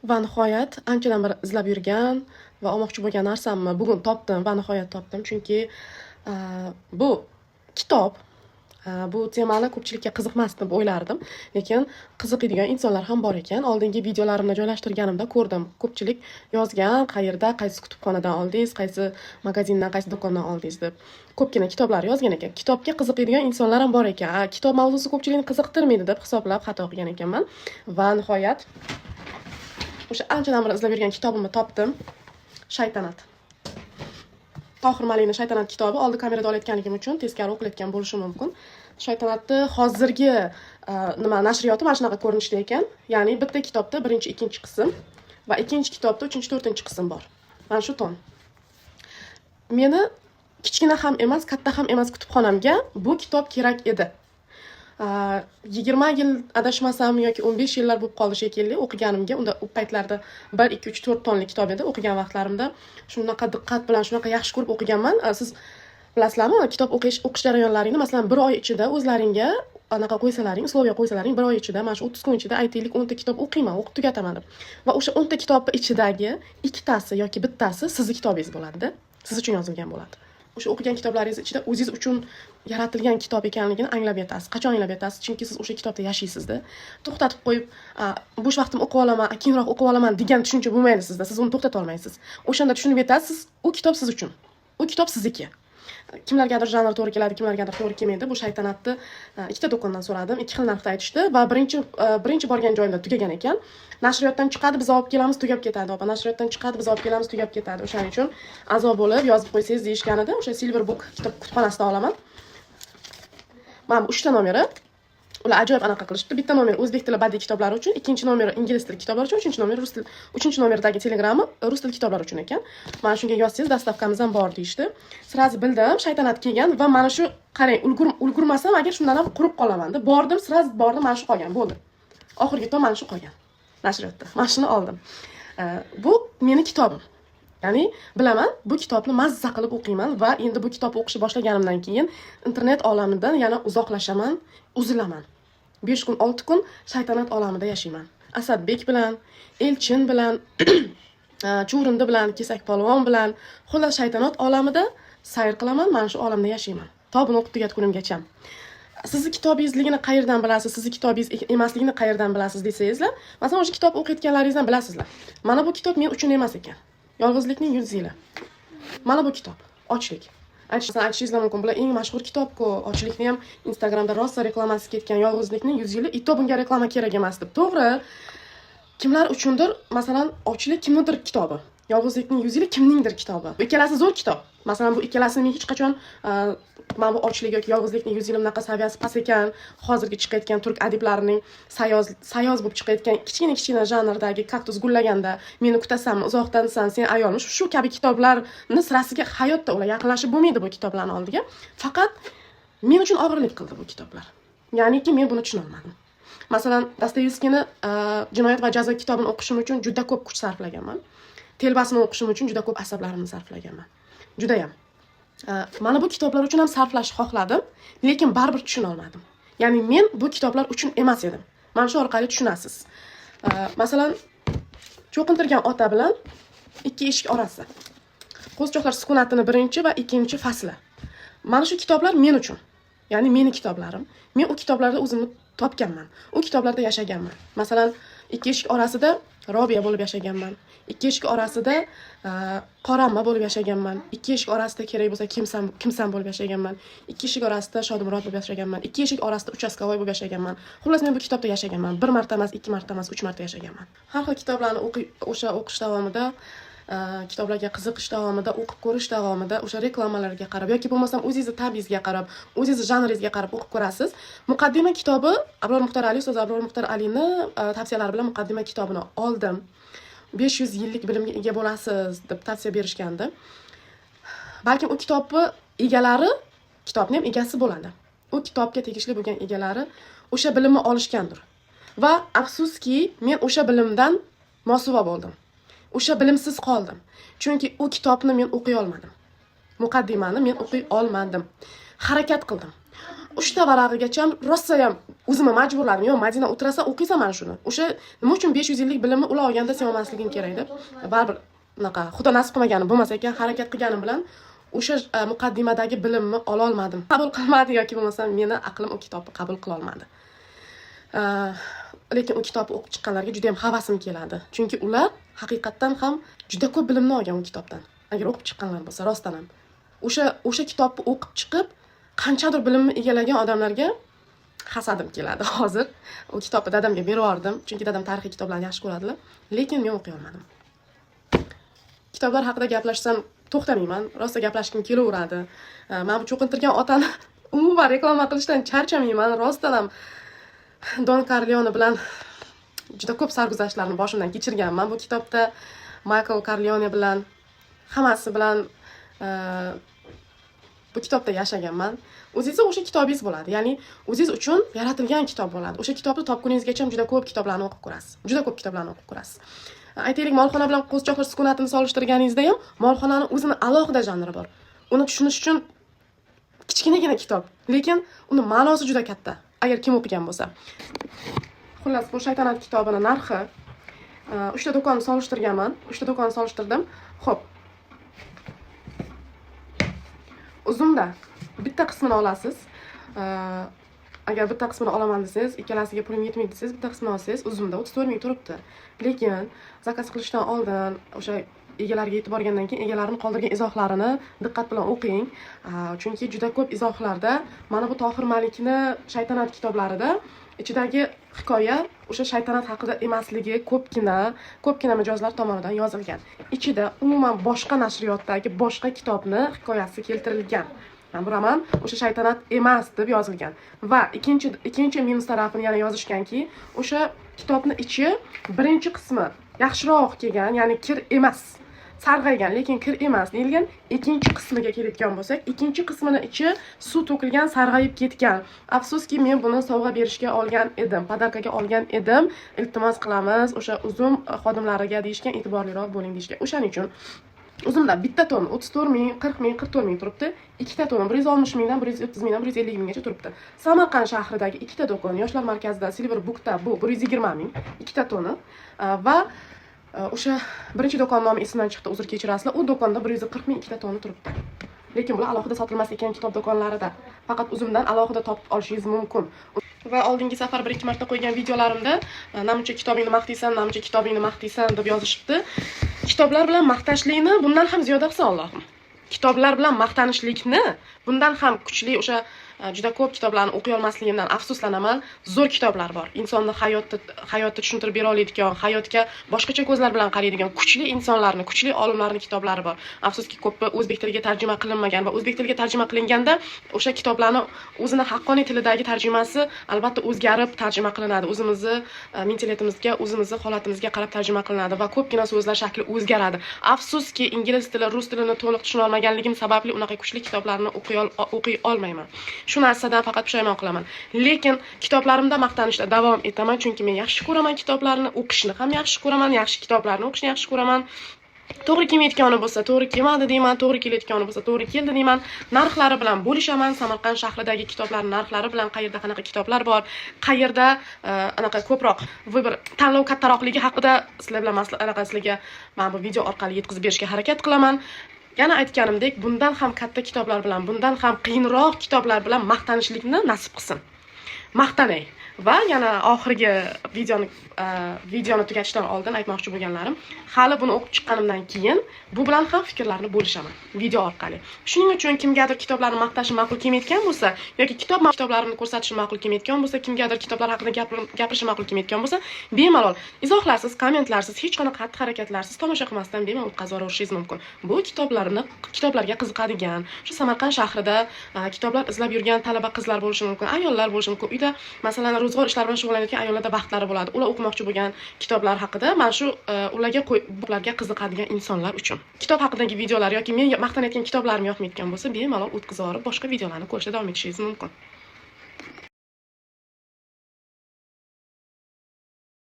Va nihoyat anchadan beri izlab yurgan va olmoqchi bo'lgan narsamni bugun topdim va nihoyat topdim. Chunki bu kitob, bu temani ko'pchilikka qiziqmas deb o'ylardim, lekin qiziqadigan insonlar ham bor ekan. Oldingi videolarimni joylashtirganimda ko'rdim. Ko'pchilik yozgan, qayerda, qaysi kutubxonadan oldingiz, qaysi magazindan, qaysi do'kondan oldingiz deb. Ko'pgina kitoblar yozgan ekan. Kitobga qiziqadigan insonlar ham bor ekan. Kitob mavzusi ko'pchilikni qiziqtirmaydi deb hisoblab xato qilgan ekanman. Va nihoyat o'sha anchadan beri izlab yurgan kitobimni topdim. Shaytanat. Tohir Malikning Shaytanat kitobi. Oldi kamerada olayotganligim uchun teskari o'qilayotgan bo'lishi mumkin. Shaytanatni hozirgi nashriyoti mana shunaqa ko'rinishda ekan. Ya'ni bitta kitobda birinchi, ikkinchi qism va ikkinchi kitobda uchinchi, to'rtinchi qism bor. Mana shu ton. Meni kichkina ham emas, katta ham emas kutubxonamga bu kitob kerak edi. 20 yil adashmasam yoki 15 yillar bo'lib qoldi shekilli o'qiganimga. Unda u paytlarda 1, 2, 3, 4 tonli kitob edi. O'qigan vaqtlarimda shunaqa diqqat bilan, shunaqa yaxshi ko'rib o'qiganman. Siz bilasizlarmi, kitob o'qish jarayonlaringni masalan 1 oy ichida o'zlaringga anaqa qo'ysalaring, uslovga qo'ysalaring 1 oy ichida, mana shu 30 kun ichida aytaylik 10 ta kitob o'qiyman, o'qib tugataman deb. Va o'sha 10 ta kitobning ichidagi ikkitasi yoki bittasi sizning kitobingiz bo'ladi-da. Siz uchun yozilgan bo'ladi. O'sha o'qigan kitoblaringiz ichida o'zingiz uchun yaratilgan kitob ekanligini anglab yetasiz. Qachon anglab yetasiz? Chunki siz o'sha kitobda yashaysizda. To'xtatib qo'yib, bo'sh vaqtim o'qib olaman, keyinroq o'qib olaman degan tushuncha bo'lmaydi sizda. Siz uni to'xtata olmaysiz. O'shanda tushunib yetasiz, u kitob siz uchun. U kitob sizniki. Kimlargadir janr to'g'ri keladi, kimlargadir to'g'ri kelmaydi. Bu Shaytanatni ikkita do'kondan so'radim, ikki xil narxda aytishdi va birinchi borgan joyimda tugagan ekan. Nashriyotdan chiqadi, biz olib kelamiz, tugab ketadi. Opa, nashriyotdan chiqadi, biz olib kelamiz, tugab ketadi. O'shaning uchun a'zo bo'lib yozib qo'ysangiz deyishganida, o'sha Silver Book kitob kutubxonasidan olaman. Mana bu 3 ta nomeri. Ular ajoyib anaqa qilishdi. Bitta nomer o'zbek tili badiiy kitoblari uchun, ikkinchi nomer ingliz tili kitoblari uchun, uchinchi nomer rus tili. Uchinchi nomerdagi telegramma rus tili kitoblari uchun ekan. Mana shunga yozsangiz dastavkamiz ham bor deyishdi. Sirazi bildim, Shaytanat kelgan va mana shu qarang, ulgurmasam agar shundan ham qurib qolaman deb bordim, sirazi bordim, mana shu qolgan, bo'ldi. Oxirgi tom mana shu qolgan. Nashriyotda. Mana shuni oldim. Bu meni kitobim. Ya'ni bilaman, bu kitobni mazza qilib o'qiyman va endi bu kitobni o'qishni boshlaganimdan keyin internet olamidan yana uzoqlashaman, uzilaman. 5 kun, 6 kun Shaytanat olamida yashayman. Asadbek bilan, Elchin bilan, Chuvrindi bilan, Kesakpolvon bilan, xullas Shaytanat olamida sayr qilaman, mana shu olamda yashayman. To buni o'qib tugatgunimgacha. Sizni kitobingizligini qayerdan bilasiz, sizni kitobingiz emasligini qayerdan bilasiz desangizlar, masalan, o'sha kitob o'qiyotganlaringizdan bilasizlar. Mana bu kitob men uchun emas ekan. Yolg'izlikning 100 yili. Mana bu kitob, ochlik. Aytishingiz mumkin, bular eng mashhur kitob-ku. Ochlikni ham Instagramda rosa reklamasi ketgan, Yolg'izlikning 100 yili, ito bunga reklama kerak emas deb. To'g'ri. Kimlar uchundir, masalan, ochlik kimnidir kitobi. Yolg'izlikning 100 yili kimningdir kitobi. Bu ikkalasi zo'r kitob. Masalan, bu ikkalasini men hech qachon mana bu ochlik yoki yolg'izlikning 100 yili bunaqa saviyasi past ekan, hozirgi chiqayotgan turk adiblarining sayoz bo'lib chiqayotgan kichkina janrdagi kaktus gullaganda meni kutasanmi, uzoqdansan, sen ayolmish, shu kabi kitoblarni sirasiga hayotda ular yaqinlashib bo'lmaydi bu kitoblarning oldiga. Faqat men uchun og'irlik qildi bu kitoblar. Ya'niki men buni tushuna olmadim. Masalan, Dostoyevskiyni Jinoyat va jazo kitobini o'qishim uchun juda ko'p kuch sarflaganman. Telbasini o'qishim uchun juda ko'p asablarimni sarflaganman. Juda ham. Mana bu kitoblar uchun ham sarflashni xohladim, lekin baribir tushuna olmadim. Ya'ni men bu kitoblar uchun emas edim. Mana shu orqali tushunasiz. Masalan, cho'qintirgan ota bilan ikki eshik orasi. Qo'zichoqlar sukunatining birinchi va ikkinchi fasli. Mana shu kitoblar men uchun. Ya'ni meni kitoblarim. Men u kitoblarda o'zimni topganman. U kitoblarda yashaganman. Masalan, ikki eshik orasida Robiya bo'lib yashaganman. Ikki eshik orasida Qoramma bo'lib yashaganman. Ikki eshik orasida kerak bo'lsa kimsan bo'lib yashaganman. Ikki eshik orasida Shodimurod bo'lib yashaganman. Ikki eshik orasida Uchastkavoy bo'lib yashaganman. Xullas men bu kitobda yashaganman. 1 marta emas, 2 marta emas, 3 marta yashaganman. Har xil kitoblarni o'qish davomida, kitoblarga qiziqish davomida, o'qib ko'rish davomida o'sha reklamalarga qarab yoki bo'lmasam o'zingizning tabingizga qarab, o'zingizning janringizga qarab o'qib ko'rasiz. Muqaddima kitobi Abror Muxtor Ali, ustoz Abror Muxtor Alini tavsiyalari bilan muqaddima kitobini oldim. 500 yillik bilimga ega bo'lasiz deb tavsiya berishgandi. Balkim u kitobni egalari, kitobning ham egasi bo'ladi. U kitobga tegishli bo'lgan egalari o'sha bilimni olishgandir. Va afsuski, men o'sha bilimdan mosuvo bo'ldim. O'sha bilimsiz qoldim. Chunki u kitobni men o'qiy olmadim. Muqaddimani men o'qiy olmadim. Harakat qildim. 3 ta varag'igacha rosa ham o'zimni majburladim. Yo'q, Madina o'tirasa o'qiysan mana shuni. O'sha nima uchun 500 yillik bilimni ular olganda sen olmasliging kerak deb. Baribir unaqa xudo nasib qilmagani bo'lmasa ekan harakat qilganim bilan o'sha muqaddimadagi bilimni ola olmadim. Qabul qilmadi yoki bo'lmasa meni aqlim u kitobni qabul qila olmadi. Lekin u kitobni o'qib chiqqanlarga juda ham havasim keladi. Chunki ular haqiqatan ham juda ko'p bilimni olgan u kitobdan. Agar o'qib chiqqanlar bo'lsa, rostdan ham. O'sha kitobni o'qib chiqib, qanchadir bilimni egallagan odamlarga hasadim keladi hozir. U kitobni dadamga berib yubordim, chunki dadam tarixiy kitoblarni yaxshi ko'radilar, lekin men o'qiy olmadim. Kitoblar haqida gaplashsam to'xtamayman, rosa gaplashkim kelaveradi. Men bu cho'qintirgan otani umuman reklama qilishdan charchamayman, rostdan ham Don Corleone bilan juda ko'p sarguzashtlarni boshimdan kechirganman. Bu kitobda Michael Corleone bilan hammasi bilan bu kitobda yashaganman. O'zingiz o'sha kitobingiz bo'ladi. Ya'ni o'zingiz uchun yaratilgan kitob bo'ladi. O'sha kitobni topguningizgacha juda ko'p kitoblarni o'qib ko'rasiz. Juda ko'p kitoblarni o'qib ko'rasiz. Aytaylik, Molxona bilan Qo'zichoqlar sukunatini solishtirganingizda ham Molxonaning o'zini alohida janri bor. Uni tushunish uchun kichkinagina kitob, lekin uni ma'nosi juda katta. Agar kim o'qigan bo'lsa. Xullas, bu shaytanat kitobini narxi 3 ta do'konni solishtirganman. 3 ta do'konni solishtirdim. Xo'p. Uzumda bitta qismini olasiz. Agar bitta qismini olaman desangiz, ikkalasiga pulim yetmaydi desangiz, bitta qismini olsangiz, uzumda 34 ming turibdi. Lekin zakaz qilishdan oldin o'sha egalariga yetib borgandan keyin egalarini qoldirgan izohlarini diqqat bilan o'qing. Chunki juda ko'p izohlarda mana bu Tohir Malikni shaytanat kitoblarida ichidagi hikoya o'sha shaytanat haqida emasligi ko'pgina mijozlar tomonidan yozilgan. Ichida umuman boshqa nashriyotdagi boshqa kitobni hikoyasi keltirilgan. Bu roman o'sha shaytanat emas deb yozilgan. Va ikkinchi minus tarafini yana yozishganki, o'sha kitobning ichi birinchi qismi yaxshiroq kelgan, ya'ni kir emas, sarg'aygan, lekin kir emas deyilgan. Ikkinchi qismiga keladigan bo'lsak, ikkinchi qismini ichi suv to'kilgan, sarg'ayib ketgan. Afsuski, men buni sovg'a berishga olgan edim, podarkaga olgan edim. Iltimos qilamiz, o'sha uzum xodimlariga deyishgan, e'tiborliroq bo'ling deyishgan. O'shaning uchun uzumda bitta ton 34 ming, 40 ming, 44 ming turibdi. Ikkita ton 160 mingdan 130 mingdan 150 minggacha turibdi. Samarqand shahridagi ikkita do'kon, Yoshlar markazida Silver Bookda bu 120 ming, ikkita toni va o'sha birinchi do'kon nomi esimdan chiqdi, uzr kechirasizlar. U do'konda 140 ming ikkita toni turibdi. Lekin bular alohida sotilmas ekan kitob do'konlarida. Faqat uzumdan alohida topib olishingiz mumkin. Va oldingi safar 1-2 marta qo'ygan videolarimda namuncha kitobingni maqtaysan, namuncha kitobingni maqtaysan deb yozishibdi. Kitoblar bilan maqtashlikni bundan ham ziyoda qilsin Allohim. Kitoblar bilan maqtanishlikni bundan ham kuchli o'sha juda ko'p kitoblarni o'qiy olmasligimdan afsuslanaman. Zo'r kitoblar bor. Insonni hayotni tushuntirib bera oladigan, hayotga boshqacha ko'zlar bilan qaraydigan kuchli insonlarni, kuchli olimlarning kitoblari bor. Afsuski ko'pi o'zbek tiliga tarjima qilinmagan va o'zbek tiliga tarjima qilinganda o'sha kitoblarni o'zini haqqoniy tilidagi tarjimasi albatta o'zgarib tarjima qilinadi. O'zimizni mentaliyatimizga, o'zimizni holatimizga qarab tarjima qilinadi va ko'pgina so'zlar shakli o'zgaradi. Afsuski ingliz tili, rus tilini to'liq tushuna olmaganligim sababli unaqa kuchli kitoblarni o'qiy olmayman. Shu narsadan faqat pushaymon qilaman. Lekin kitoblarimda maqtanishda davom etaman, chunki men yaxshi ko'raman kitoblarni, o'qishni ham yaxshi ko'raman, yaxshi kitoblarni o'qishni yaxshi ko'raman. To'g'ri kelmayotgani bo'lsa, to'g'ri kelmadi deyman, to'g'ri kelayotgani bo'lsa, to'g'ri keldi deyman. Narxlari bilan bo'lishaman. Samarqand shahridagi kitoblarning narxlari bilan qayerda qanaqa kitoblar bor, qayerda anaqa ko'proq vыбор, tanlov kattaroqligi haqida sizlar bilan sizlarga men bu video orqali yetkazib berishga harakat qilaman. Yana aytganimdek, bundan ham katta kitoblar bilan, bundan ham qiyinroq kitoblar bilan maqtanishlikni nasib qilsin. Maqtanay. Va yana oxirgi videoni tugatishdan oldin aytmoqchi bo'lganlarim, hali buni o'qib chiqqanimdan keyin bu bilan ham fikrlarni bo'lishaman video orqali. Shuning uchun kimgadir kitoblarni maqtashi ma'qul kelmayotgan bo'lsa yoki kitoblarini ko'rsatishi ma'qul kelmayotgan bo'lsa, kimgadir kitoblar haqida gapirishi ma'qul kelmayotgan bo'lsa, bemalol izohlarsiz, kommentlarsiz, hech qanaqa xatti-harakatlarsiz tomosha qilmasdan bemalol o'tkazib yuborishingiz mumkin. Bu kitoblarga qiziqadigan, shu Samarqand shahrida kitoblar izlab yurgan talaba qizlar bo'lishi mumkin, ayollar bo'lishi mumkin. Uyda masalan ro'zg'or ishlari bilan shug'ullanayotgan ayollarda vaqtlari bo'ladi. Ular o'qimoqchi bo'lgan kitoblar haqida mana shu ularga qiziqadigan insonlar uchun. Kitob haqidagi videolar yoki men maqtanayotgan kitoblarim yoqmayotgan bo'lsa, bemalol o'tkazib olib boshqa videolarni ko'rishda davom etishingiz mumkin.